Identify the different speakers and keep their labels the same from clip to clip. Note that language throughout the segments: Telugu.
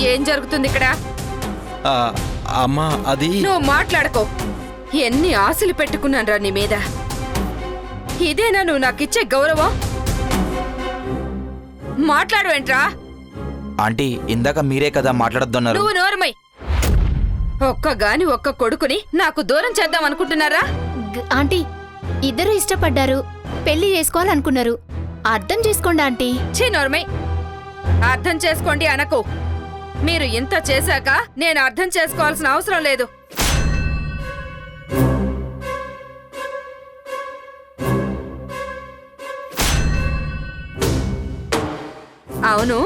Speaker 1: ఏం జరుగుతుంది ఇక్కడ?
Speaker 2: అమ్మా అది
Speaker 1: నువ్వు మాట్లాడుకో. ఎన్ని ఆశలు పెట్టుకున్నానరా నీ మీద. ఇదేనా నువ్వు నాకిచ్చే గౌరవం? మాట్లాడువేంట్రా?
Speaker 3: ఆంటీ ఇందాక మీరే కదా మాట్లాడొద్దన్నారు.
Speaker 1: నువ్వు నోరుమై. ఒక్క కొడుకుని నాకు దూరం చేద్దాం అనుకుంటున్నారా?
Speaker 4: ఆంటీ ఇద్దరు ఇష్టపడ్డారు, పెళ్లి చేసుకోవాలనుకున్నారు. అర్థం చేసుకోండి ఆంటీ.
Speaker 1: ఛీ నోరుమై. అర్థం చేసుకోండి అనకు. మీరు ఇంత చేశాక నేను అర్థం చేసుకోవాల్సిన అవసరం లేదు. అవును,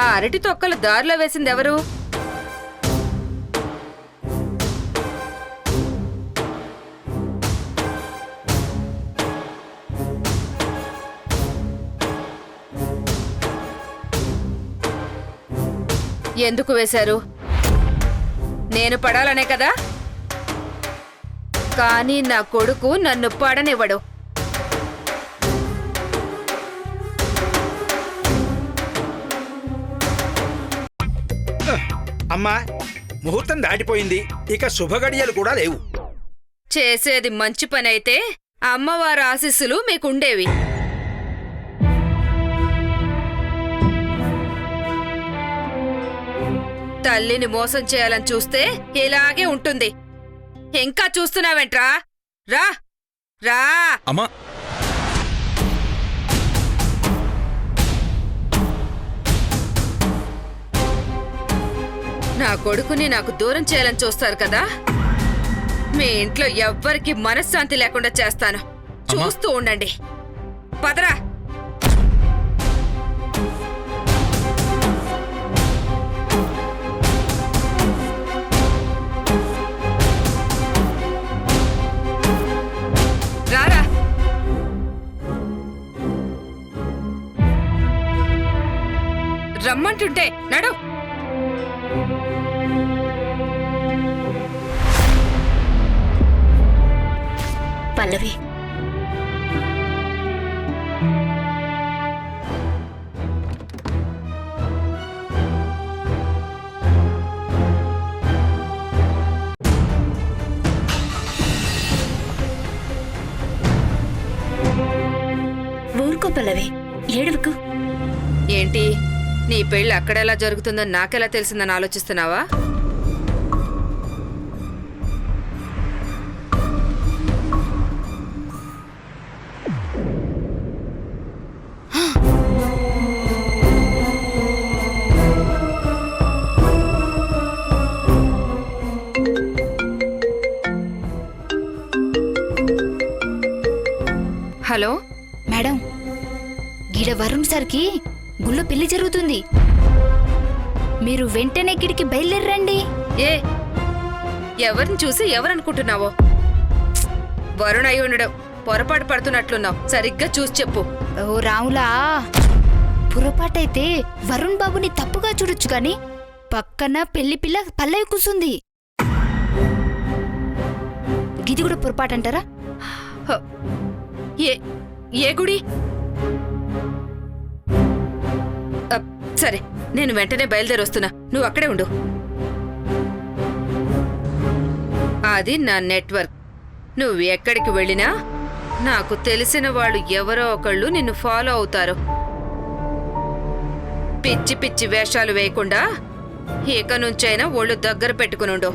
Speaker 1: ఆ అరటి తొక్కలు దారిలో వేసింది ఎవరు? ఎందుకు వేశారు? నేను పడాలనే కదా. కానీ నా కొడుకు నన్ను పడనివ్వడు.
Speaker 5: అమ్మా, ముహూర్తం దాటిపోయింది. ఇక శుభగడియలు కూడా లేవు.
Speaker 1: చేసేది మంచి పని అయితే అమ్మవారి ఆశీస్సులు మీకుండేవి. తల్లిని మోసం చేయాలని చూస్తే ఇలాగే ఉంటుంది. ఇంకా చూస్తున్నావేంట్రా? రా రా.
Speaker 2: అమ్మా
Speaker 1: నా కొడుకుని నాకు దూరం చేయాలని చూస్తారు కదా. మీ ఇంట్లో ఎవ్వరికి మనశ్శాంతి లేకుండా చేస్తాను. చూస్తూ ఉండండి. పదరా. రారా. రమ్మంటుంటే నడు.
Speaker 4: పల్లవి, ఊరుకో పల్లవి, ఏడువుకు.
Speaker 1: ఏంటి, నీ పెళ్ళి అక్కడెలా జరుగుతుందని నాకెలా తెలిసిందని ఆలోచిస్తున్నావా? హలో
Speaker 4: మేడం, గిడ వరుణ్ సార్కి గుళ్ళో పెళ్లి జరుగుతుంది. మీరు వెంటనే గిడికి బయలుదేరండి.
Speaker 1: ఏ, ఎవరిని చూసి ఎవరనుకుంటున్నావో? వరుణ్ అయి ఉండడం. పొరపాటు పడుతున్నట్లున్నావు. సరిగ్గా చూసి చెప్పు.
Speaker 4: ఓ రాములా, పొరపాటైతే వరుణ్ బాబుని తప్పుగా చూడొచ్చు గాని పక్కన పెళ్లి పిల్ల పల్లవి కూసుంది. గిది కూడా పొరపాటంటారా?
Speaker 1: ఏ గుడి? సరే, నేను వెంటనే బయలుదేరొస్తున్నా. నువ్వు అక్కడే ఉండు. అది నా నెట్వర్క్. నువ్వు ఎక్కడికి వెళ్ళినా నాకు తెలిసిన వాళ్ళు ఎవరో ఒకళ్ళు నిన్ను ఫాలో అవుతారు. పిచ్చి పిచ్చి వేషాలు వేయకుండా ఇక నుంచైనా ఒళ్ళు దగ్గర పెట్టుకునుండు.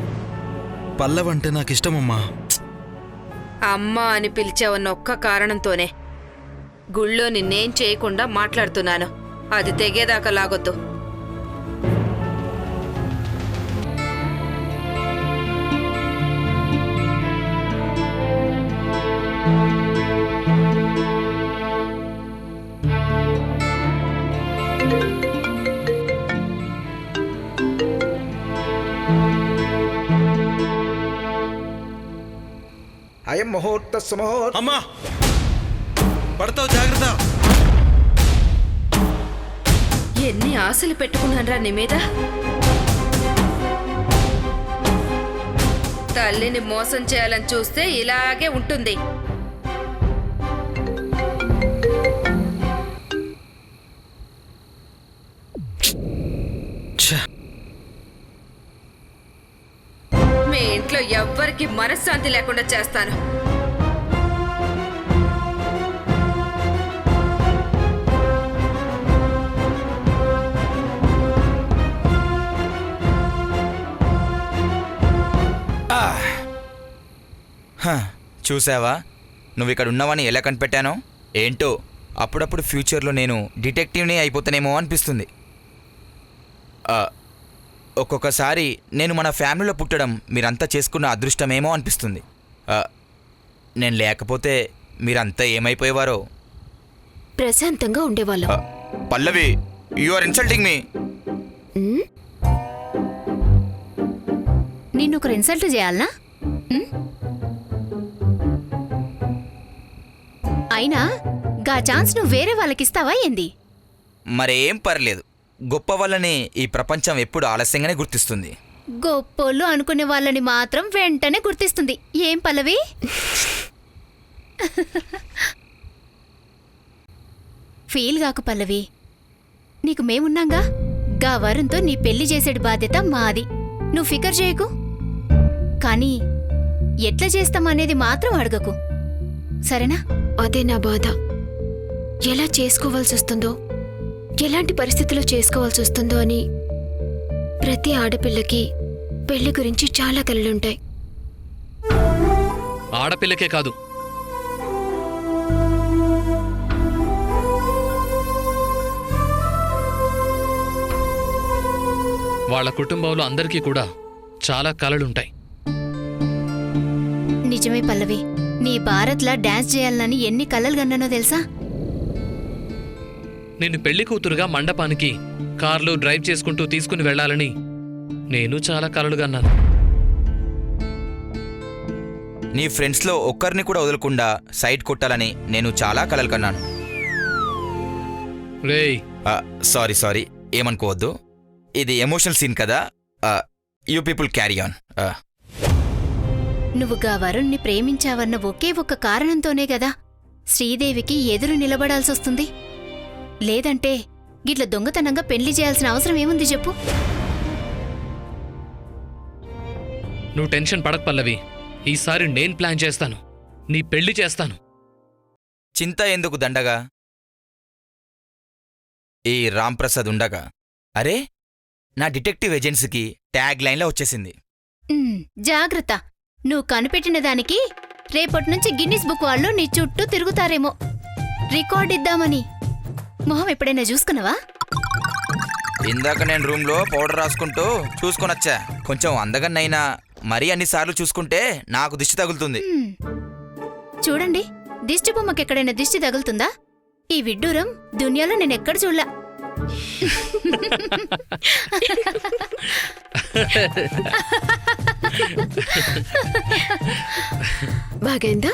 Speaker 2: పల్లవంటే నాకు ఇష్టమమ్మా.
Speaker 1: అమ్మా అని పిలిచావన్న ఒక్క కారణంతోనే గుళ్ళో నిన్నేం చేయకుండా మాట్లాడుతున్నాను. అది తెగేదాకా లాగొద్దు.
Speaker 5: అయం ముహూర్త సుముహూర్త.
Speaker 2: అమ్మా పడతావు, జాగ్రత్త.
Speaker 1: ఎన్ని ఆశలు పెట్టుకున్నానరా నీ మీద. తల్లిని మోసం చేయాలని చూస్తే ఇలాగే ఉంటుంది. ఇంట్లో ఎవ్వరికి మనశ్శాంతి లేకుండా చేస్తాను.
Speaker 3: చూసావా నువ్వు ఇక్కడ ఉన్నావని ఎలా కనిపెట్టానో? ఏంటో అప్పుడప్పుడు ఫ్యూచర్లో నేను డిటెక్టివ్ని అయిపోతానేమో అనిపిస్తుంది. ఒక్కొక్కసారి నేను మన ఫ్యామిలీలో పుట్టడం మీరంతా చేసుకున్న అదృష్టమేమో అనిపిస్తుంది. నేను లేకపోతే మీరంతా ఏమైపోయేవారో.
Speaker 6: ప్రశాంతంగా ఉండేవాళ్ళం.
Speaker 3: పల్లవి, యు ఆర్ ఇన్సల్టింగ్ మీ.
Speaker 4: నిన్ను ఒకరు ఇన్సల్ట్ చేయాలనా? అయినా గా ఛాన్స్ నువ్వు వేరే వాళ్ళకిస్తావా ఏంది?
Speaker 3: మరేం పర్లేదు, గొప్ప వాళ్ళని ఈ ప్రపంచం ఎప్పుడు ఆలస్యంగానే గుర్తిస్తుంది.
Speaker 4: గొప్పోళ్ళు అనుకునే వాళ్ళని మాత్రం వెంటనే గుర్తిస్తుంది. ఏం పల్లవి? ఫీల్ కాకు పల్లవి, నీకు మేమున్నాంగా. గా వరుణ్తో నీ పెళ్లి చేసేటి బాధ్యత మాది. నువ్వు ఫికర్ చేయకు. కానీ ఎట్లా చేస్తామనేది మాత్రం అడగకు, సరేనా?
Speaker 6: అదే నా బాధ. ఎలా చేసుకోవాల్సి వస్తుందో, ఎలాంటి పరిస్థితుల్లో చేసుకోవాల్సి వస్తుందో అని. ప్రతి ఆడపిల్లకి పెళ్లి గురించి చాలా కలలుంటాయి.
Speaker 7: ఆడపిల్లకే కాదు, వాళ్ళ కుటుంబంలో అందరికీ కూడా చాలా కలలుంటాయి.
Speaker 4: నిజమే పల్లవి, నీ భారత్లా డాన్స్ చేయాలని ఎన్ని కలలు కన్నానో తెలుసా?
Speaker 7: నిన్ను పెళ్లి కూతురుగా మండపానికి కార్లో డ్రైవ్ చేసుకుంటూ తీసుకుని వెళ్లాలని నేను చాలా కలలుగన్నాను.
Speaker 3: నీ ఫ్రెండ్స్లో ఒక్కరిని కూడా వదలకుండా సైడ్ కొట్టాలని నేను చాలా కలలు కన్నాను.
Speaker 7: రేయ్,
Speaker 3: సారీ ఏమనుకోవద్దు, ఇది ఎమోషనల్ సీన్ కదా. You people carry on.
Speaker 4: నువ్వు గా వరుణ్ణి ప్రేమించావన్న ఒకే ఒక్క కారణంతోనే గదా శ్రీదేవికి ఎదురు నిలబడాల్సొస్తుంది. లేదంటే గిట్ల దొంగతనంగా పెళ్లి చేయాల్సిన అవసరం ఏముంది చెప్పు?
Speaker 7: నువ్వు టెన్షన్ పడక పల్లవి, ఈసారి నేను ప్లాన్ చేస్తాను, నీ పెళ్లి చేస్తాను.
Speaker 3: చింత ఎందుకు దండగా? ఈ రాంప్రసాద్ ఉండగా. అరే, నా డిటెక్టివ్ ఏజెన్సీకి ట్యాగ్ లైన్లో వచ్చేసింది.
Speaker 4: జాగ్రత్త, నువ్వు కనిపెట్టిన దానికి రేపటి నుంచి గిన్నిస్ బుక్ వాళ్ళు నీ చుట్టూ తిరుగుతారేమో రికార్డ్ ఇద్దామని. మొహం ఎప్పుడైనా చూసుకున్నావా?
Speaker 3: ఇందాక నేను రూమ్లో పౌడర్ రాసుకుంటూ చూసుకొనొచ్చా. కొంచెం అందగన్నైనా మరీ అన్నిసార్లు చూసుకుంటే నాకు దిష్టి తగులుతుంది.
Speaker 4: చూడండి, దిష్టి బొమ్మకి ఎక్కడైనా దిష్టి తగులుతుందా? ఈ విడ్డూరం దునియాలో నేనెక్కడ చూడలా.
Speaker 6: బాగైందా?